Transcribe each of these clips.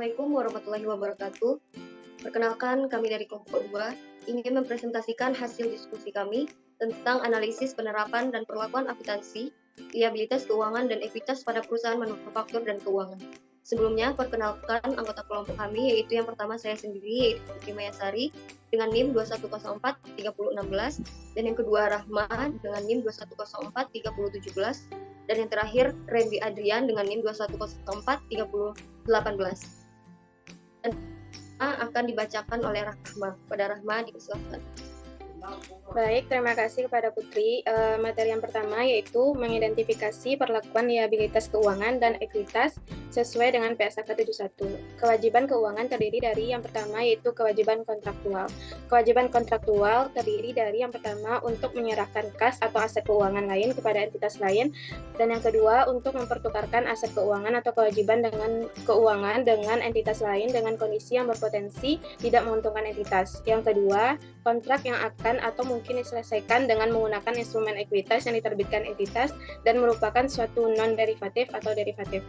Assalamualaikum warahmatullahi wabarakatuh. Perkenalkan, kami dari kelompok 2 ingin mempresentasikan hasil diskusi kami tentang analisis penerapan dan perlakuan akuntansi, liabilitas keuangan dan ekuitas pada perusahaan manufaktur dan keuangan. Sebelumnya, perkenalkan anggota kelompok kami, yaitu yang pertama saya sendiri, yaitu Putri Mayasari, dengan NIM 21043016, dan yang kedua Rahma dengan NIM 21043017, dan yang terakhir Randy Adrian dengan NIM 21043018. Dan akan dibacakan oleh Rahma. Pada Rahma dipersilakan. Baik, terima kasih kepada Putri. Materi yang pertama yaitu mengidentifikasi perlakuan liabilitas keuangan dan ekuitas sesuai dengan PSAK 71. Kewajiban keuangan terdiri dari yang pertama yaitu kewajiban kontraktual. Kewajiban kontraktual terdiri dari yang pertama untuk menyerahkan kas atau aset keuangan lain kepada entitas lain, dan yang kedua untuk mempertukarkan aset keuangan atau kewajiban dengan keuangan dengan entitas lain dengan kondisi yang berpotensi tidak menguntungkan entitas. Yang kedua, kontrak yang akan atau mungkin diselesaikan dengan menggunakan instrumen ekuitas yang diterbitkan entitas dan merupakan suatu non-derivatif atau derivatif.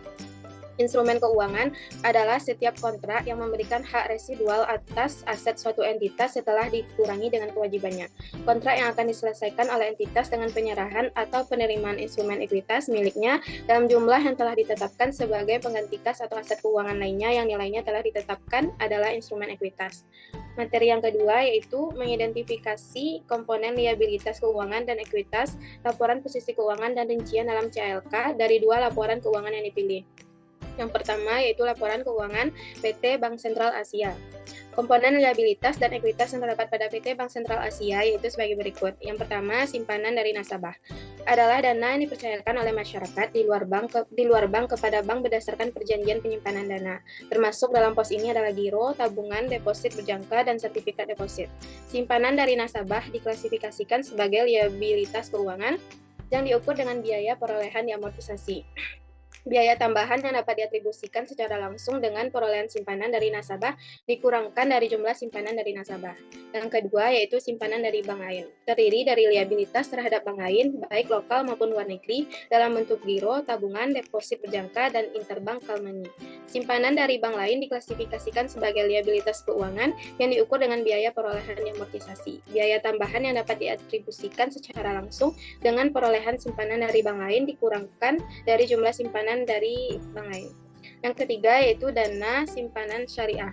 Instrumen keuangan adalah setiap kontrak yang memberikan hak residual atas aset suatu entitas setelah dikurangi dengan kewajibannya. Kontrak yang akan diselesaikan oleh entitas dengan penyerahan atau penerimaan instrumen ekuitas miliknya dalam jumlah yang telah ditetapkan sebagai pengganti kas atau aset keuangan lainnya yang nilainya telah ditetapkan adalah instrumen ekuitas. Materi yang kedua yaitu mengidentifikasi komponen liabilitas keuangan dan ekuitas, laporan posisi keuangan dan rincian dalam CLK dari dua laporan keuangan yang dipilih. Yang pertama yaitu laporan keuangan PT Bank Sentral Asia. Komponen liabilitas dan ekuitas yang terdapat pada PT Bank Sentral Asia yaitu sebagai berikut. Yang pertama, simpanan dari nasabah. Adalah dana yang dipercayakan oleh masyarakat di luar bank kepada bank berdasarkan perjanjian penyimpanan dana. Termasuk dalam pos ini adalah giro, tabungan, deposit berjangka, dan sertifikat deposit. Simpanan dari nasabah diklasifikasikan sebagai liabilitas keuangan yang diukur dengan biaya perolehan diamortisasi. Biaya tambahan yang dapat diatribusikan secara langsung dengan perolehan simpanan dari nasabah dikurangkan dari jumlah simpanan dari nasabah. Yang kedua yaitu simpanan dari bank lain. Terdiri dari liabilitas terhadap bank lain, baik lokal maupun luar negeri, dalam bentuk giro, tabungan, deposit berjangka, dan interbank call money. Simpanan dari bank lain diklasifikasikan sebagai liabilitas keuangan yang diukur dengan biaya perolehan amortisasi. Biaya tambahan yang dapat diatribusikan secara langsung dengan perolehan simpanan dari bank lain dikurangkan dari jumlah simpanan dari bank lain. Yang ketiga yaitu dana simpanan syariah.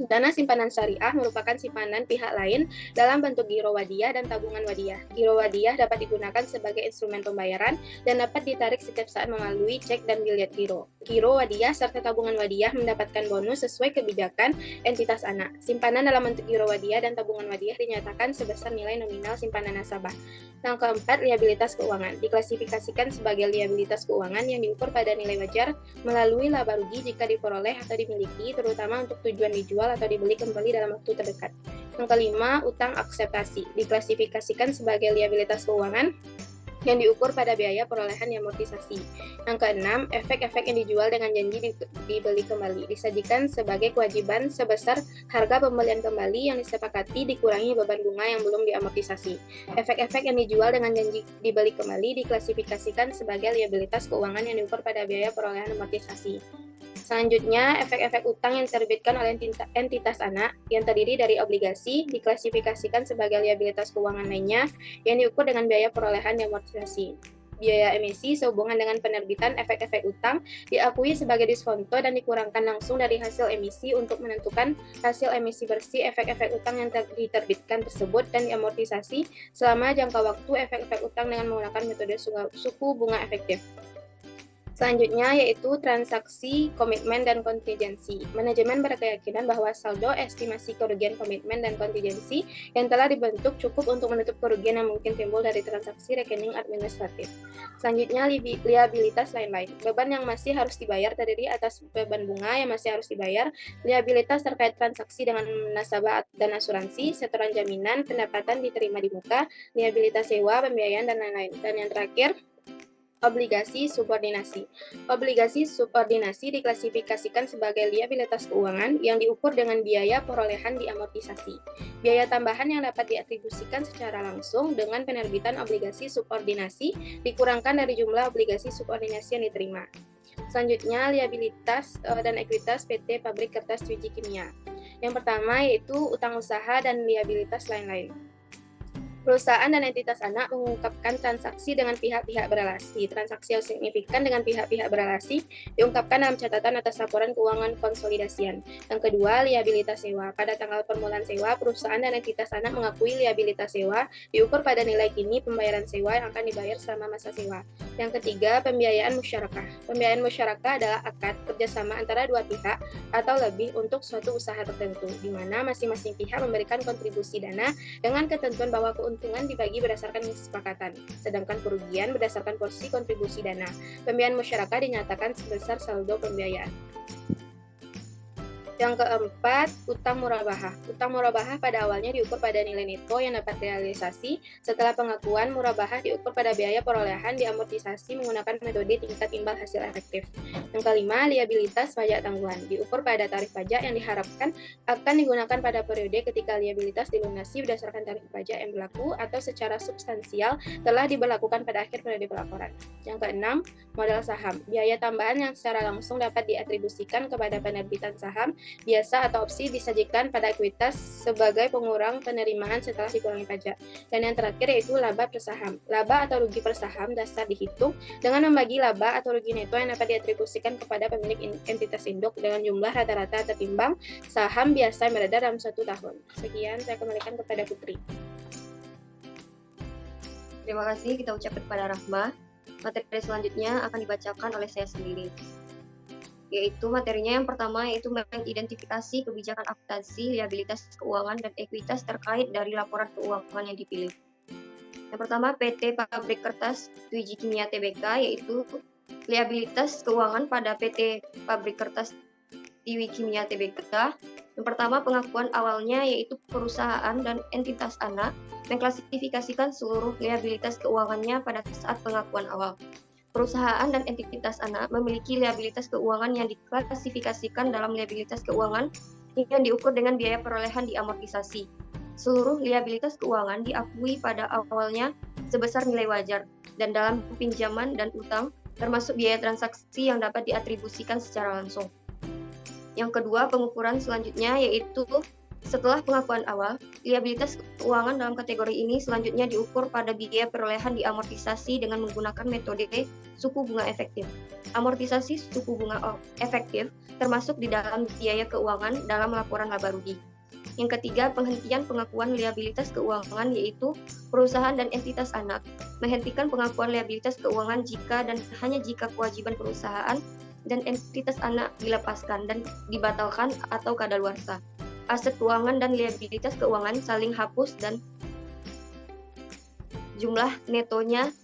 Dana simpanan syariah merupakan simpanan pihak lain dalam bentuk giro wadiyah dan tabungan wadiyah. Giro wadiyah dapat digunakan sebagai instrumen pembayaran dan dapat ditarik setiap saat melalui cek dan biliet giro. Giro wadiyah serta tabungan wadiyah mendapatkan bonus sesuai kebijakan entitas anak. Simpanan dalam bentuk giro wadiyah dan tabungan wadiyah dinyatakan sebesar nilai nominal simpanan nasabah. Yang keempat, liabilitas keuangan. Diklasifikasikan sebagai liabilitas keuangan yang diukur pada nilai wajar melalui laba rugi jika diperoleh atau dimiliki, terutama untuk tujuan dijual atau dibeli kembali dalam waktu terdekat. Yang kelima, utang akseptasi. Diklasifikasikan sebagai liabilitas keuangan yang diukur pada biaya perolehan amortisasi. Yang keenam, efek-efek yang dijual dengan janji dibeli kembali disajikan sebagai kewajiban sebesar harga pembelian kembali yang disepakati dikurangi beban bunga yang belum diamortisasi. Efek-efek yang dijual dengan janji dibeli kembali diklasifikasikan sebagai liabilitas keuangan yang diukur pada biaya perolehan amortisasi. Selanjutnya, efek-efek utang yang diterbitkan oleh entitas anak yang terdiri dari obligasi diklasifikasikan sebagai liabilitas keuangan lainnya yang diukur dengan biaya perolehan amortisasi. Biaya emisi sehubungan dengan penerbitan efek-efek utang diakui sebagai diskonto dan dikurangkan langsung dari hasil emisi untuk menentukan hasil emisi bersih efek-efek utang yang diterbitkan tersebut dan diamortisasi selama jangka waktu efek-efek utang dengan menggunakan metode suku bunga efektif. Selanjutnya yaitu transaksi, komitmen, dan kontingensi. Manajemen berkeyakinan bahwa saldo estimasi kerugian komitmen dan kontingensi yang telah dibentuk cukup untuk menutup kerugian yang mungkin timbul dari transaksi rekening administratif. Selanjutnya liabilitas lain-lain. Beban yang masih harus dibayar terdiri atas beban bunga yang masih harus dibayar, liabilitas terkait transaksi dengan nasabah dan asuransi, setoran jaminan, pendapatan diterima di muka, liabilitas sewa, pembiayaan, dan lain-lain. Dan yang terakhir, obligasi subordinasi. Obligasi subordinasi diklasifikasikan sebagai liabilitas keuangan yang diukur dengan biaya perolehan diamortisasi. Biaya tambahan yang dapat diatribusikan secara langsung dengan penerbitan obligasi subordinasi dikurangkan dari jumlah obligasi subordinasi yang diterima. Selanjutnya, liabilitas dan ekuitas PT Pabrik Kertas Twiji Kimia. Yang pertama yaitu utang usaha dan liabilitas lain-lain. Perusahaan dan entitas anak mengungkapkan transaksi dengan pihak-pihak berelasi. Transaksi yang signifikan dengan pihak-pihak berelasi diungkapkan dalam catatan atas laporan keuangan konsolidasian. Yang kedua, liabilitas sewa. Pada tanggal permulaan sewa, perusahaan dan entitas anak mengakui liabilitas sewa diukur pada nilai kini pembayaran sewa yang akan dibayar selama masa sewa. Yang ketiga, pembiayaan musyarakah. Pembiayaan musyarakah adalah akad kerjasama antara dua pihak atau lebih untuk suatu usaha tertentu, di mana masing-masing pihak memberikan kontribusi dana dengan ketentuan bahwa keuntungan dibagi berdasarkan kesepakatan, sedangkan kerugian berdasarkan porsi kontribusi dana. Pembiayaan masyarakat dinyatakan sebesar saldo pembiayaan. Yang keempat, utang murabahah. Utang murabahah pada awalnya diukur pada nilai neto yang dapat realisasi. Setelah pengakuan, murabahah diukur pada biaya perolehan diamortisasi menggunakan metode tingkat imbal hasil efektif. Yang kelima, liabilitas pajak tangguhan. Diukur pada tarif pajak yang diharapkan akan digunakan pada periode ketika liabilitas dilunasi berdasarkan tarif pajak yang berlaku atau secara substansial telah diberlakukan pada akhir periode pelaporan. Yang keenam, modal saham. Biaya tambahan yang secara langsung dapat diatribusikan kepada penerbitan saham biasa atau opsi disajikan pada ekuitas sebagai pengurang penerimaan setelah dikurangi pajak. Dan yang terakhir yaitu laba per saham. Laba atau rugi per saham dasar dihitung dengan membagi laba atau rugi neto yang dapat diatribusikan kepada pemilik entitas induk dengan jumlah rata-rata tertimbang saham biasa yang beredar dalam suatu tahun. Sekian, saya kembalikan kepada Putri. Terima kasih kita ucapkan kepada Rahma. Materi selanjutnya akan dibacakan oleh saya sendiri. Yaitu materinya yang pertama yaitu mengidentifikasi kebijakan akuntansi, liabilitas keuangan, dan ekuitas terkait dari laporan keuangan yang dipilih. Yang pertama PT Pabrik Kertas Twiji Kimia Tbk yaitu liabilitas keuangan pada PT Pabrik Kertas Twiji Kimia Tbk. Yang pertama pengakuan awalnya yaitu perusahaan dan entitas anak mengklasifikasikan seluruh liabilitas keuangannya pada saat pengakuan awal. Perusahaan dan entitas anak memiliki liabilitas keuangan yang diklasifikasikan dalam liabilitas keuangan yang diukur dengan biaya perolehan diamortisasi. Seluruh liabilitas keuangan diakui pada awalnya sebesar nilai wajar dan dalam pinjaman dan utang termasuk biaya transaksi yang dapat diatribusikan secara langsung. Yang kedua, pengukuran selanjutnya yaitu setelah pengakuan awal, liabilitas keuangan dalam kategori ini selanjutnya diukur pada biaya perolehan diamortisasi dengan menggunakan metode suku bunga efektif. Amortisasi suku bunga efektif termasuk di dalam biaya keuangan dalam laporan laba rugi. Yang ketiga, penghentian pengakuan liabilitas keuangan yaitu perusahaan dan entitas anak menghentikan pengakuan liabilitas keuangan jika dan hanya jika kewajiban perusahaan dan entitas anak dilepaskan dan dibatalkan atau kadaluarsa. Aset keuangan dan liabilitas keuangan saling hapus dan jumlah netonya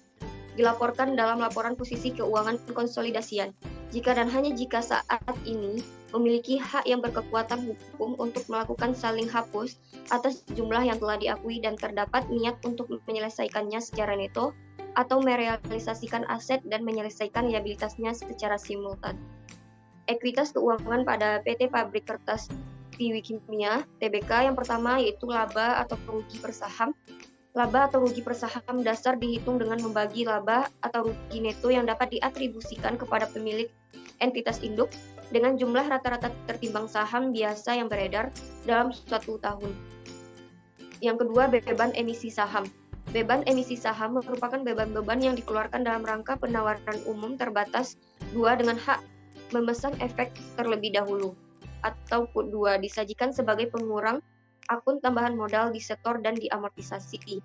dilaporkan dalam laporan posisi keuangan konsolidasian. Jika dan hanya jika saat ini memiliki hak yang berkekuatan hukum untuk melakukan saling hapus atas jumlah yang telah diakui dan terdapat niat untuk menyelesaikannya secara neto atau merealisasikan aset dan menyelesaikan liabilitasnya secara simultan. Ekuitas keuangan pada PT Pabrik Kertas Twiji Kimia Tbk yang pertama yaitu laba atau rugi per saham. Laba atau rugi per saham dasar dihitung dengan membagi laba atau rugi neto yang dapat diatribusikan kepada pemilik entitas induk dengan jumlah rata-rata tertimbang saham biasa yang beredar dalam suatu tahun. Yang kedua, beban emisi saham. Beban emisi saham merupakan beban-beban yang dikeluarkan dalam rangka penawaran umum terbatas 2 dengan hak memesan efek terlebih dahulu, atau PUT 2 disajikan sebagai pengurang akun tambahan modal di setor dan diamortisasi.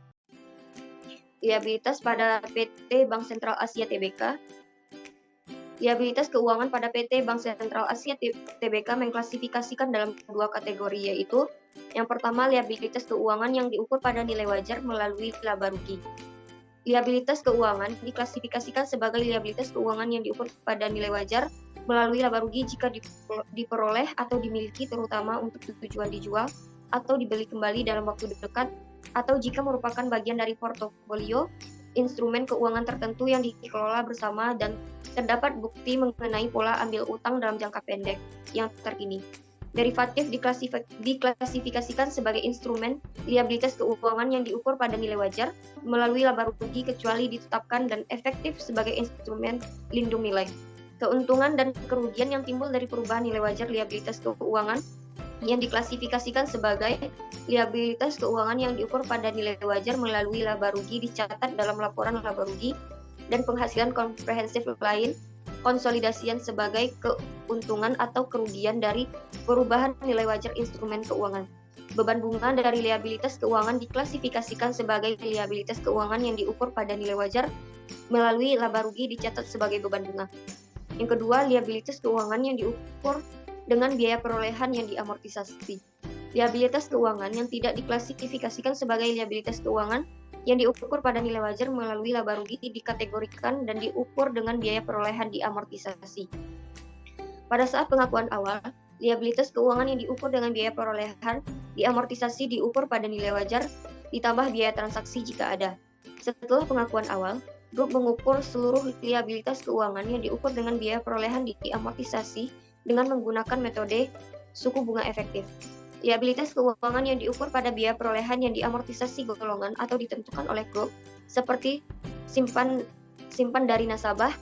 Liabilitas pada PT Bank Sentral Asia Tbk. Liabilitas keuangan pada PT Bank Sentral Asia Tbk mengklasifikasikan dalam 2 kategori yaitu yang pertama liabilitas keuangan yang diukur pada nilai wajar melalui laba rugi. Liabilitas keuangan diklasifikasikan sebagai liabilitas keuangan yang diukur pada nilai wajar melalui laba rugi jika diperoleh atau dimiliki terutama untuk tujuan dijual atau dibeli kembali dalam waktu dekat atau jika merupakan bagian dari portofolio instrumen keuangan tertentu yang dikelola bersama dan terdapat bukti mengenai pola ambil utang dalam jangka pendek yang terkini. Derivatif diklasifikasikan sebagai instrumen liabilitas keuangan yang diukur pada nilai wajar melalui laba rugi kecuali ditetapkan dan efektif sebagai instrumen lindung nilai. Keuntungan dan kerugian yang timbul dari perubahan nilai wajar liabilitas keuangan yang diklasifikasikan sebagai liabilitas keuangan yang diukur pada nilai wajar melalui laba rugi dicatat dalam laporan laba rugi dan penghasilan komprehensif lain, konsolidasian sebagai keuntungan atau kerugian dari perubahan nilai wajar instrumen keuangan. Beban bunga dari liabilitas keuangan diklasifikasikan sebagai liabilitas keuangan yang diukur pada nilai wajar melalui laba rugi dicatat sebagai beban bunga. Yang kedua, liabilitas keuangan yang diukur dengan biaya perolehan yang diamortisasi. Liabilitas keuangan yang tidak diklasifikasikan sebagai liabilitas keuangan yang diukur pada nilai wajar melalui laba rugi dikategorikan dan diukur dengan biaya perolehan diamortisasi. Pada saat pengakuan awal, liabilitas keuangan yang diukur dengan biaya perolehan diamortisasi diukur pada nilai wajar ditambah biaya transaksi jika ada. Setelah pengakuan awal, grup mengukur seluruh liabilitas keuangan yang diukur dengan biaya perolehan diamortisasi dengan menggunakan metode suku bunga efektif. Liabilitas keuangan yang diukur pada biaya perolehan yang diamortisasi golongan atau ditentukan oleh grup seperti simpan dari nasabah,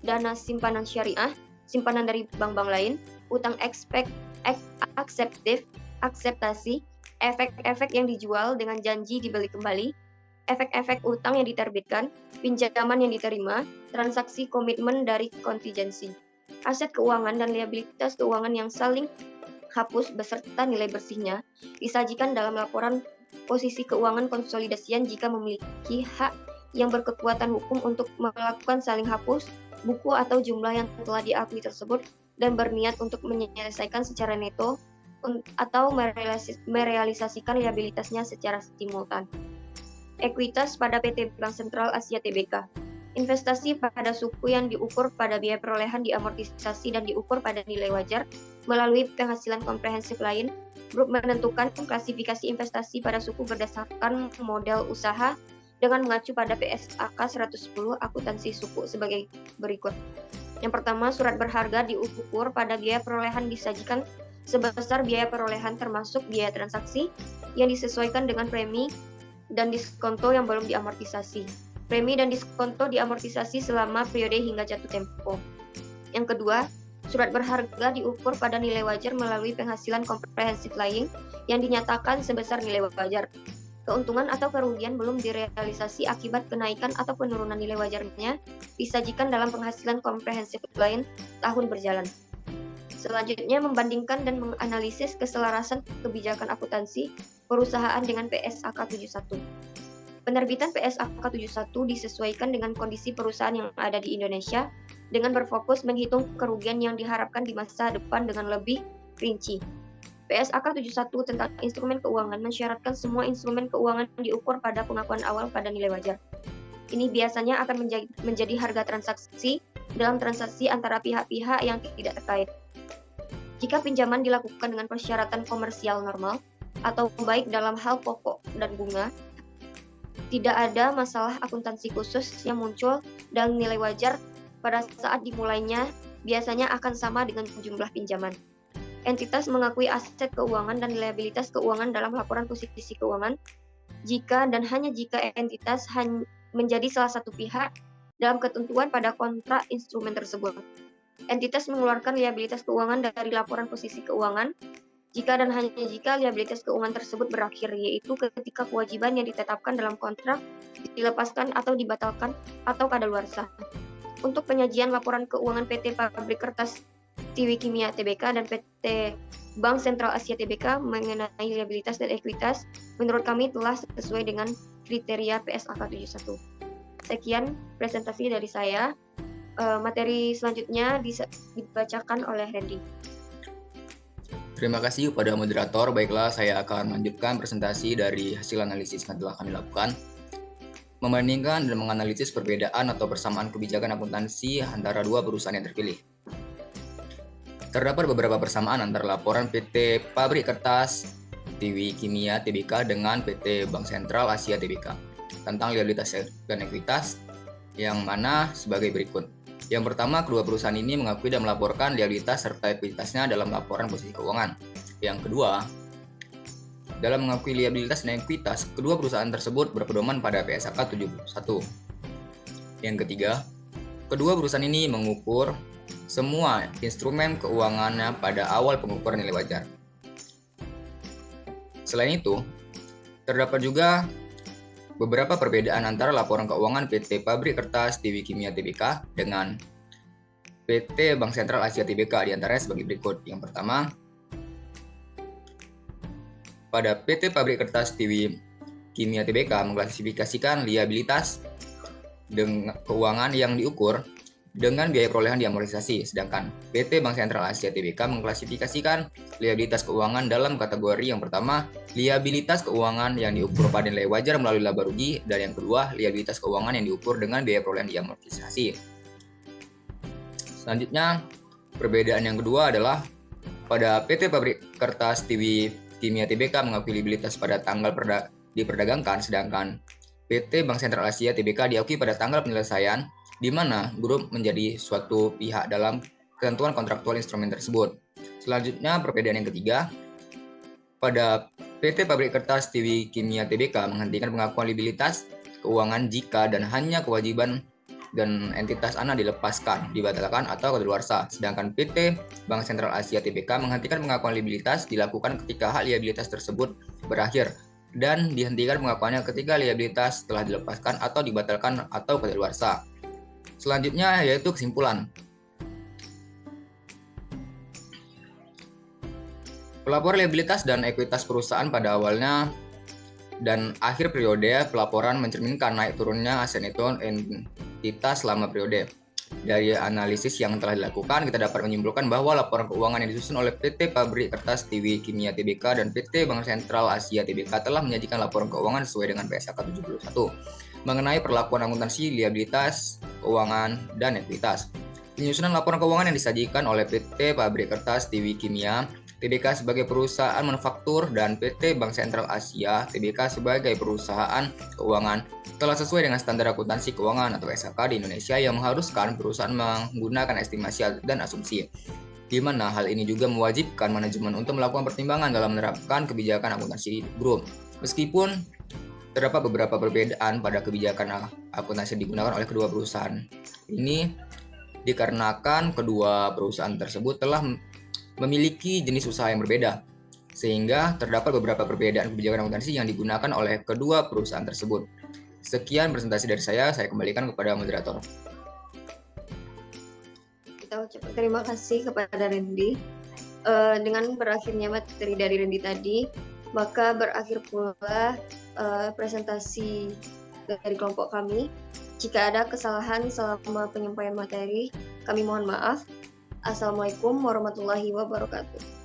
dana simpanan syariah, simpanan dari bank-bank lain, utang akseptasi, efek-efek yang dijual dengan janji dibeli kembali, efek-efek utang yang diterbitkan, pinjaman yang diterima, transaksi komitmen dari kontingensi. Aset keuangan dan liabilitas keuangan yang saling hapus beserta nilai bersihnya disajikan dalam laporan posisi keuangan konsolidasian jika memiliki hak yang berkekuatan hukum untuk melakukan saling hapus buku atau jumlah yang telah diakui tersebut dan berniat untuk menyelesaikan secara neto atau merealisasikan liabilitasnya secara simultan. Ekuitas pada PT Bank Sentral Asia Tbk. Investasi pada suku yang diukur pada biaya perolehan diamortisasi dan diukur pada nilai wajar melalui penghasilan komprehensif lain, grup menentukan klasifikasi investasi pada suku berdasarkan model usaha dengan mengacu pada PSAK 110 akuntansi suku sebagai berikut. Yang pertama, surat berharga diukur pada biaya perolehan disajikan sebesar biaya perolehan termasuk biaya transaksi yang disesuaikan dengan premi dan diskonto yang belum diamortisasi. Premi dan diskonto diamortisasi selama periode hingga jatuh tempo. Yang kedua, surat berharga diukur pada nilai wajar melalui penghasilan komprehensif lain yang dinyatakan sebesar nilai wajar. Keuntungan atau kerugian belum direalisasi akibat kenaikan atau penurunan nilai wajarnya disajikan dalam penghasilan komprehensif lain tahun berjalan. Selanjutnya, membandingkan dan menganalisis keselarasan kebijakan akuntansi perusahaan dengan PSAK 71. Penerbitan PSAK 71 disesuaikan dengan kondisi perusahaan yang ada di Indonesia dengan berfokus menghitung kerugian yang diharapkan di masa depan dengan lebih rinci. PSAK 71 tentang instrumen keuangan mensyaratkan semua instrumen keuangan diukur pada pengakuan awal pada nilai wajar. Ini biasanya akan menjadi harga transaksi dalam transaksi antara pihak-pihak yang tidak terkait. Jika pinjaman dilakukan dengan persyaratan komersial normal atau baik dalam hal pokok dan bunga, tidak ada masalah akuntansi khusus yang muncul dalam nilai wajar pada saat dimulainya biasanya akan sama dengan jumlah pinjaman. Entitas mengakui aset keuangan dan liabilitas keuangan dalam laporan posisi keuangan jika dan hanya jika entitas menjadi salah satu pihak dalam ketentuan pada kontrak instrumen tersebut. Entitas mengeluarkan liabilitas keuangan dari laporan posisi keuangan jika dan hanya jika liabilitas keuangan tersebut berakhir, yaitu ketika kewajiban yang ditetapkan dalam kontrak dilepaskan atau dibatalkan atau kadaluarsa. Untuk penyajian laporan keuangan PT Pabrik Kertas Tiwi Kimia Tbk dan PT Bank Sentral Asia Tbk mengenai liabilitas dan ekuitas, menurut kami telah sesuai dengan kriteria PSAK 71. Sekian presentasi dari saya. Materi selanjutnya dibacakan oleh Randy. Terima kasih kepada moderator. Baiklah, saya akan melanjutkan presentasi dari hasil analisis yang telah kami lakukan. Membandingkan dan menganalisis perbedaan atau persamaan kebijakan akuntansi antara dua perusahaan yang terpilih. Terdapat beberapa persamaan antara laporan PT Pabrik Kertas Tiwi Kimia Tbk dengan PT Bank Sentral Asia Tbk tentang liabilitas dan ekuitas, yang mana sebagai berikut. Yang pertama, kedua perusahaan ini mengakui dan melaporkan liabilitas serta ekuitasnya dalam laporan posisi keuangan. Yang kedua, dalam mengakui liabilitas dan ekuitas, kedua perusahaan tersebut berpedoman pada PSAK 71. Yang ketiga, kedua perusahaan ini mengukur semua instrumen keuangannya pada awal pengukuran nilai wajar. Selain itu, terdapat juga beberapa perbedaan antara laporan keuangan PT Pabrik Kertas Tiwi Kimia Tbk dengan PT Bank Sentral Asia Tbk, diantaranya sebagai berikut. Yang pertama, pada PT Pabrik Kertas Tiwi Kimia Tbk mengklasifikasikan liabilitas dengan keuangan yang diukur dengan biaya perolehan diamortisasi, sedangkan PT Bank Sentral Asia Tbk mengklasifikasikan liabilitas keuangan dalam kategori yang pertama, liabilitas keuangan yang diukur pada nilai wajar melalui laba rugi, dan yang kedua, liabilitas keuangan yang diukur dengan biaya perolehan diamortisasi. Selanjutnya, perbedaan yang kedua adalah pada PT Pabrik Kertas Tiwi Kimia Tbk mengakui liabilitas pada tanggal diperdagangkan, sedangkan PT Bank Sentral Asia Tbk diakui pada tanggal penyelesaian, di mana grup menjadi suatu pihak dalam ketentuan kontraktual instrumen tersebut. Selanjutnya, perbedaan yang ketiga, pada PT Pabrik Kertas Tiwi Kimia Tbk menghentikan pengakuan liabilitas keuangan jika dan hanya kewajiban dan entitas anak dilepaskan, dibatalkan, atau kadaluarsa. Sedangkan PT Bank Sentral Asia Tbk menghentikan pengakuan liabilitas dilakukan ketika hak liabilitas tersebut berakhir dan dihentikan pengakuannya ketika liabilitas telah dilepaskan atau dibatalkan atau kadaluarsa. Selanjutnya yaitu kesimpulan. Pelaporan liabilitas dan ekuitas perusahaan pada awalnya dan akhir periode pelaporan mencerminkan naik turunnya aset entitas selama periode. Dari analisis yang telah dilakukan, kita dapat menyimpulkan bahwa laporan keuangan yang disusun oleh PT Pabrik Kertas Tiwi Kimia Tbk dan PT Bank Sentral Asia Tbk telah menyajikan laporan keuangan sesuai dengan PSAK 71 mengenai perlakuan akuntansi, liabilitas, keuangan, dan ekuitas. Penyusunan laporan keuangan yang disajikan oleh PT Pabrik Kertas Tiwi Kimia Tbk sebagai perusahaan manufaktur dan PT Bank Sentral Asia Tbk sebagai perusahaan keuangan telah sesuai dengan standar akuntansi keuangan atau SAK di Indonesia yang mengharuskan perusahaan menggunakan estimasi dan asumsi, di mana hal ini juga mewajibkan manajemen untuk melakukan pertimbangan dalam menerapkan kebijakan akuntansi grup. Meskipun terdapat beberapa perbedaan pada kebijakan akuntansi yang digunakan oleh kedua perusahaan ini, dikarenakan kedua perusahaan tersebut telah memiliki jenis usaha yang berbeda, sehingga terdapat beberapa perbedaan kebijakan akuntansi yang digunakan oleh kedua perusahaan tersebut. Sekian presentasi dari saya kembalikan kepada moderator. Kita ucapkan terima kasih kepada Randy. Dengan berakhirnya materi dari Randy tadi, maka berakhir pula presentasi dari kelompok kami. Jika ada kesalahan selama penyampaian materi, kami mohon maaf. Assalamualaikum warahmatullahi wabarakatuh.